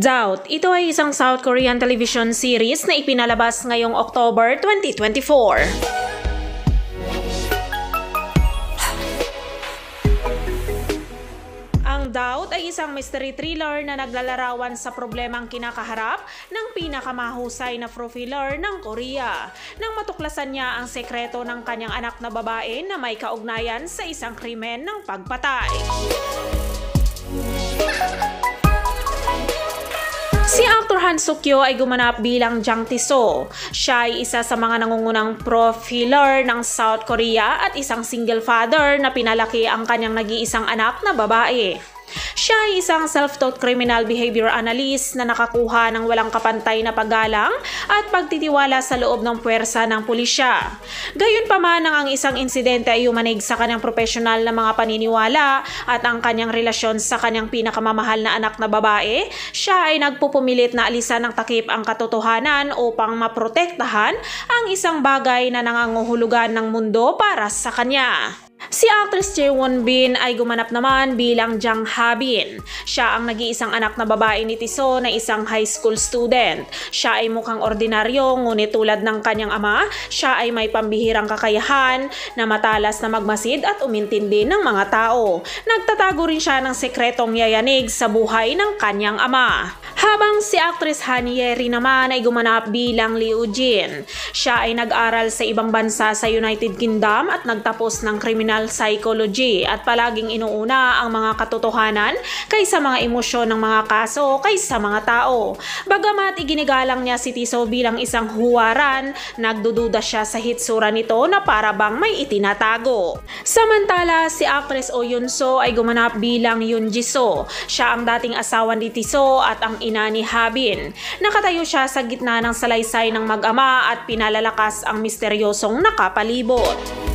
Doubt, ito ay isang South Korean television series na ipinalabas ngayong October 2024. Ang Doubt ay isang mystery thriller na naglalarawan sa problemang kinakaharap ng pinakamahusay na profiler ng Korea nang matuklasan niya ang sekreto ng kanyang anak na babae na may kaugnayan sa isang krimen ng pagpatay. Si Actor Han Suk-kyo ay gumanap bilang Jang Tae-soo. Siya ay isa sa mga nangungunang profiler ng South Korea at isang single father na pinalaki ang kanyang nag-iisang anak na babae. Siya ay isang self-taught criminal behavior analyst na nakakuha ng walang kapantay na paggalang at pagtitiwala sa loob ng puwersa ng pulisya. Gayunpaman, ang isang insidente ay umanig sa kanyang profesional na mga paniniwala at ang kanyang relasyon sa kanyang pinakamamahal na anak na babae, siya ay nagpupumilit na alisan ng takip ang katotohanan upang maprotektahan ang isang bagay na nangangahulugan ng mundo para sa kanya. Si actress Jae Won Bin ay gumanap naman bilang Jang Ha-bin. Siya ang nag-iisang anak na babae ni Tae-soo na isang high school student. Siya ay mukhang ordinaryo, ngunit tulad ng kanyang ama, siya ay may pambihirang kakayahan na matalas na magmasid at umintindi ng mga tao. Nagtatago rin siya ng sekretong yayanig sa buhay ng kanyang ama. Habang si actress Han Ye-ri naman ay gumanap bilang Lee Woo-jin. Siya ay nag-aral sa ibang bansa sa United Kingdom at nagtapos ng criminal psychology at palaging inuuna ang mga katotohanan kaysa mga emosyon ng mga kaso kaysa mga tao. Bagamat iginigalang niya si Tae-soo bilang isang huwaran, nagdududa siya sa hitsura nito na para bang may itinatago. Samantala, si actress Oh Yoon-soo ay gumanap bilang Yoon Ji-soo. Siya ang dating asawa ni Tae-soo at ang ina ni Ha-bin. Nakatayo siya sa gitna ng salaysay ng mag-ama at pinalalakas ang misteryosong nakapalibot.